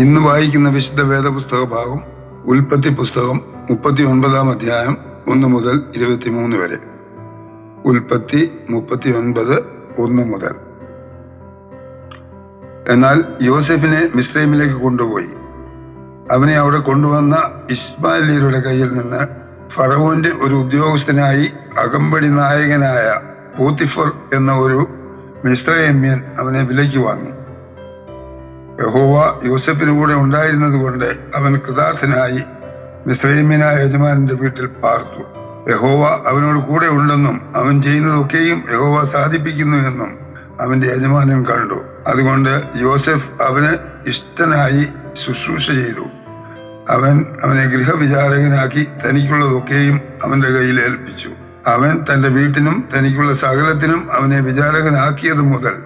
ഇന്ന് വായിക്കുന്ന വിശുദ്ധ വേദപുസ്തക ഭാഗം ഉൽപ്പത്തി പുസ്തകം 39 അധ്യായം 1 മുതൽ 23 വരെ. ഉൽപ്പത്തി 39 1 മുതൽ. എന്നാൽ യോസെഫിനെ മിസ്രൈമിലേക്ക് കൊണ്ടുപോയി. അവനെ അവിടെ കൊണ്ടുവന്ന ഇസ്മായേല്യരുടെ കയ്യിൽ നിന്ന് ഫറവോന്റെ ഒരു ഉദ്യോഗസ്ഥനായി അകമ്പടി നായകനായ പോത്തിഫർ എന്ന ഒരു മിസ്രൈമ്യൻ അവനെ വിലയ്ക്ക് വാങ്ങി. യഹോവ യോസെഫിന് കൂടെ ഉണ്ടായിരുന്നത് കൊണ്ട് അവൻ കൃതാർത്ഥനായി മിസ്രൈമ്യനായ യജമാനന്റെ വീട്ടിൽ പാർത്തു. യഹോവ അവനോട് കൂടെ ഉണ്ടെന്നും അവൻ ചെയ്യുന്നതൊക്കെയും യഹോവ സാധിപ്പിക്കുന്നു എന്നും അവന്റെ യജമാനൻ കണ്ടു. അതുകൊണ്ട് യോസെഫ് അവന് ഇഷ്ടനായി ശുശ്രൂഷ ചെയ്തു. അവനെ ഗൃഹവിചാരകനാക്കി തനിക്കുള്ളതൊക്കെയും അവന്റെ കയ്യിൽ ഏൽപ്പിച്ചു. അവൻ തന്റെ വീട്ടിനും തനിക്കുള്ള സകലത്തിനും അവനെ വിചാരകനാക്കിയത് മുതൽ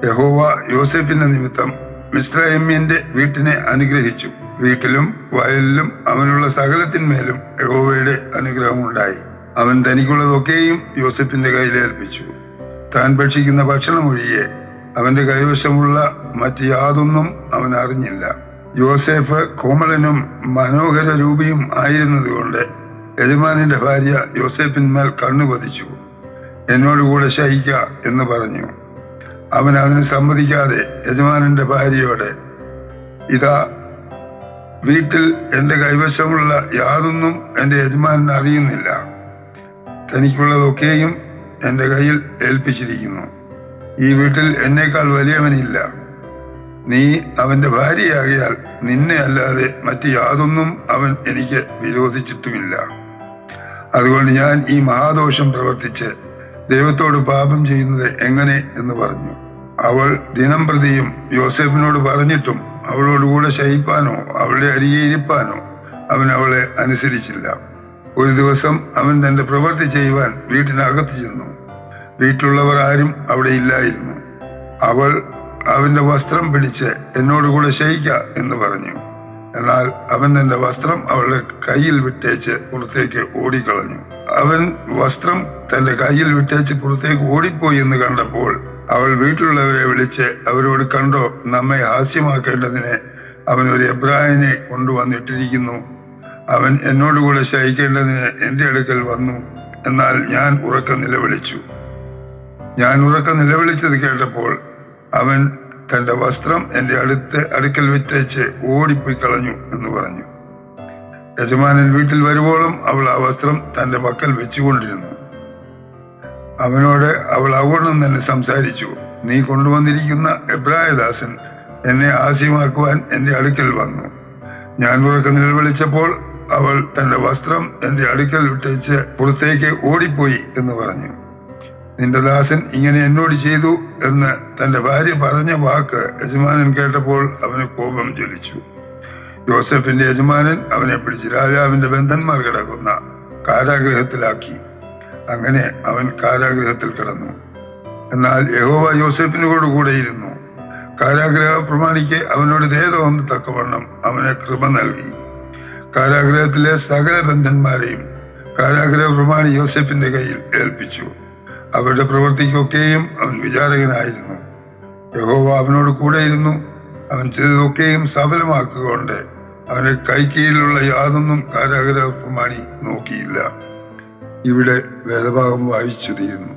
യഹോവ യോസെഫിന്റെ നിമിത്തം മിസ്രൈമ്യന്റെ വീട്ടിനെ അനുഗ്രഹിച്ചു. വീട്ടിലും വയലിലും അവനുള്ള സകലത്തിന്മേലും യഹോവയുടെ അനുഗ്രഹമുണ്ടായി. അവൻ തനിക്കുള്ളതൊക്കെയും യോസെഫിന്റെ കയ്യിൽ ഏൽപ്പിച്ചു. താൻ ഭക്ഷിക്കുന്ന ഭക്ഷണം ഒഴികെ അവന്റെ കൈവശമുള്ള മറ്റ് യാതൊന്നും അവൻ അറിഞ്ഞില്ല. യോസേഫ് കോമളനും മനോഹര രൂപിയും ആയിരുന്നതുകൊണ്ട് യജമാനന്റെ ഭാര്യ യോസേഫിന്മേൽ കണ്ണു പതിച്ചു. എന്നോടുകൂടെ ശയിക്ക എന്ന് പറഞ്ഞു. അവൻ അതിന് സമ്മതിക്കാതെ യജമാനന്റെ ഭാര്യയോടെ, ഇതാ, വീട്ടിൽ എന്റെ കൈവശമുള്ള യാതൊന്നും എന്റെ യജമാനൻ അറിയുന്നില്ല. തനിക്കുള്ളതൊക്കെയും എന്റെ കയ്യിൽ ഏൽപ്പിച്ചിരിക്കുന്നു. ഈ വീട്ടിൽ എന്നേക്കാൾ വലിയവനില്ല. നീ അവന്റെ ഭാര്യയാകിയാൽ നിന്നെ അല്ലാതെ മറ്റ് യാതൊന്നും അവൻ എനിക്ക് വിരോധിച്ചിട്ടുമില്ല. അതുകൊണ്ട് ഞാൻ ഈ മഹാദോഷം പ്രവർത്തിച്ച് ദൈവത്തോട് പാപം ചെയ്യുന്നത് എങ്ങനെ എന്ന് പറഞ്ഞു. അവൾ ദിനം പ്രതിയും യോസേഫിനോട് പറഞ്ഞിട്ടും അവളോടുകൂടെ ശയിപ്പാനോ അവളുടെ അരികെ ഇരിപ്പാനോ അവൻ അവളെ അനുസരിച്ചില്ല. ഒരു ദിവസം അവൻ തന്റെ പ്രവൃത്തി ചെയ്യുവാൻ വീട്ടിനകത്ത് ചെന്നു. വീട്ടിലുള്ളവർ ആരും അവിടെ ഇല്ലായിരുന്നു. അവൾ അവന്റെ വസ്ത്രം പിടിച്ച് എന്നോടുകൂടെ ശയിക്ക എന്ന് പറഞ്ഞു. എന്നാൽ അവൻ തന്റെ വസ്ത്രം അവളുടെ കയ്യിൽ വിട്ടേച്ച് പുറത്തേക്ക് ഓടിക്കളഞ്ഞു. അവൻ വസ്ത്രം തന്റെ കയ്യിൽ വിട്ടേച്ച് പുറത്തേക്ക് ഓടിപ്പോയി എന്ന് കണ്ടപ്പോൾ അവൾ വീട്ടിലുള്ളവരെ വിളിച്ച് അവരോട്, കണ്ടോ, നമ്മെ ഹാസ്യമാക്കേണ്ടതിന് അവൻ ഒരു എബ്രായനെ കൊണ്ടുവന്നിട്ടിരിക്കുന്നു. അവൻ എന്നോടുകൂടെ ശയിക്കേണ്ടതിന് എന്റെ അടുക്കൽ വന്നു. എന്നാൽ ഞാൻ ഉറക്കം നിലവിളിച്ചത് കേട്ടപ്പോൾ അവൻ തന്റെ വസ്ത്രം എന്റെ അടുക്കൽ വിറ്റേച്ച് ഓടിപ്പോയി കളഞ്ഞു എന്ന് പറഞ്ഞു. യജമാനൻ വീട്ടിൽ വരുവോളം അവൾ ആ വസ്ത്രം തന്റെ പക്കൽ വെച്ചുകൊണ്ടിരുന്നു. അവനോട് അവൾ അവണ്ണം തന്നെ സംസാരിച്ചു. നീ കൊണ്ടുവന്നിരിക്കുന്ന എബ്രായദാസൻ എന്നെ ആസ്യമാക്കുവാൻ എന്റെ അടുക്കൽ വന്നു. ഞാൻ ഉറക്കം നിലവിളിച്ചപ്പോൾ അവൾ തന്റെ വസ്ത്രം എന്റെ അടുക്കൽ വിട്ടേച്ച് പുറത്തേക്ക് ഓടിപ്പോയി എന്ന് പറഞ്ഞു. നിന്റെ ദാസൻ ഇങ്ങനെ എന്നോട് ചെയ്തു എന്ന് തന്റെ ഭാര്യ പറഞ്ഞ വാക്ക് യജമാനൻ കേട്ടപ്പോൾ അവന് കോപം ജ്വലിച്ചു. യോസെഫിന്റെ യജമാനൻ അവനെ പിടിച്ച് രാജാവിന്റെ ബന്ധന്മാർ കിടക്കുന്ന കാരാഗൃഹത്തിലാക്കി. അങ്ങനെ അവൻ കാരാഗൃഹത്തിൽ കിടന്നു. എന്നാൽ യഹോവ യോസെഫിനോട് കൂടെയിരുന്നു. കാരാഗൃഹ പ്രമാണിക്ക് അവനോട് ദയ തോന്നത്തക്കവണ്ണം അവനെ കൃപ നൽകി. കാരാഗൃഹത്തിലെ സകല ബന്ധന്മാരെയും കാരാഗൃഹ പ്രമാണി യോസെഫിന്റെ കയ്യിൽ ഏൽപ്പിച്ചു. അവരുടെ പ്രവൃത്തിക്കൊക്കെയും അവൻ വിചാരകനായിരുന്നു. യഹോവ അവനോട് കൂടെയിരുന്നു. അവൻ ചെയ്തതൊക്കെയും സഫലമാക്കുകൊണ്ട് അവന്റെ കൈക്കീഴിലുള്ള യാതൊന്നും കാരാഗൃഹ പ്രമാണി നോക്കിയില്ല. ഇവിടെ വേദഭാഗം വായിച്ചു തീരുന്നു.